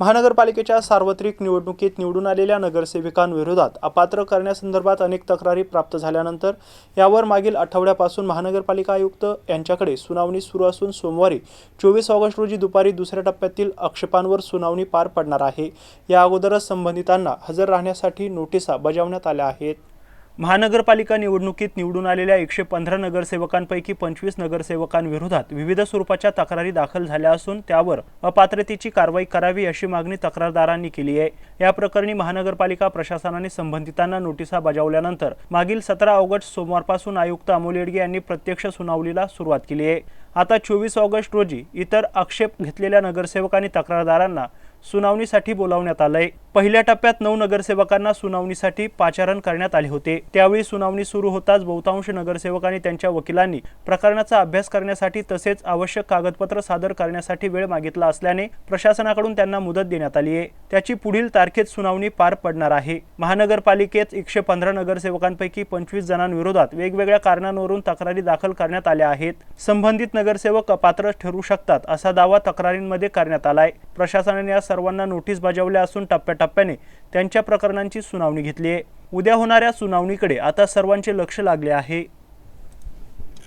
महानगरपालिकेच्या सार्वत्रिक निवडणुकीत निवडून आलेल्या नगरसेवकांविरोधात अपात्र करण्यासंदर्भात अनेक तक्रारी प्राप्त झाल्यानंतर यावर मागील आठवड्यापासून महानगरपालिका आयुक्त यांच्याकडे सुनावणी सुरू असून सोमवारी 24 ऑगस्ट रोजी दुपारी दुसऱ्या टप्प्यातील आक्षेपांवर सुनावणी पार पडणार आहे। या अगोदरच संबंधितांना हजर राहण्यासाठी नोटिसा बजावण्यात आल्या आहेत। महानगरपालिका निवडणुकीत निवडून आलेल्या 115 नगरसेवकांपैकी 25 नगरसेवकांविरोधात विविध स्वरूपाच्या तक्रारी दाखल झाल्या असून त्यावर अपात्रतेची कारवाई करावी अशी मागणी तक्रारदारांनी केली आहे। या प्रकरणी महानगरपालिका प्रशासनाने संबंधितांना नोटिसा बजावल्यानंतर मागील 17 ऑगस्ट सोमवारपासून आयुक्त अमोल येडगे यांनी प्रत्यक्ष सुनावणीला सुरुवात केली आहे। आता 24 ऑगस्ट रोजी इतर आक्षेप घेतलेल्या नगरसेवक आणि तक्रारदारांना सुनावणीसाठी बोलावण्यात आलंय। पहिल्या टप्प्यात 9 नगरसेवकांना सुनावणीसाठी पाचारण करण्यात आले होते। त्यावेळी सुनावणी सुरू होताच बहुतांश नगरसेवक आणि त्यांच्या वकिलांनी प्रकरणाचा अभ्यास करण्यासाठी तसेच आवश्यक कागदपत्र सादर करण्यासाठी वेळ मागितला असल्याने प्रशासनाकडून त्यांना मुदत देण्यात आली आहे। त्याची पुढील तारखेत सुनावणी पार पडणार आहे। महानगरपालिकेत 115 नगरसेवकांपैकी 25 जणांविरोधात वेगवेगळ्या कारणांवरून तक्रारी दाखल करण्यात आल्या आहेत। संबंधित नगरसेवक अपात्र ठरू शकतात असा दावा तक्रारींमध्ये करण्यात आलाय। प्रशासनाने या सर्वांना नोटीस बजावल्या असून टप्प्याटप्प्याने त्यांच्या प्रकरणांची सुनावणी घेतली आहे। उद्या होणाऱ्या सुनावणीकडे आता सर्वांचे लक्ष लागले आहे।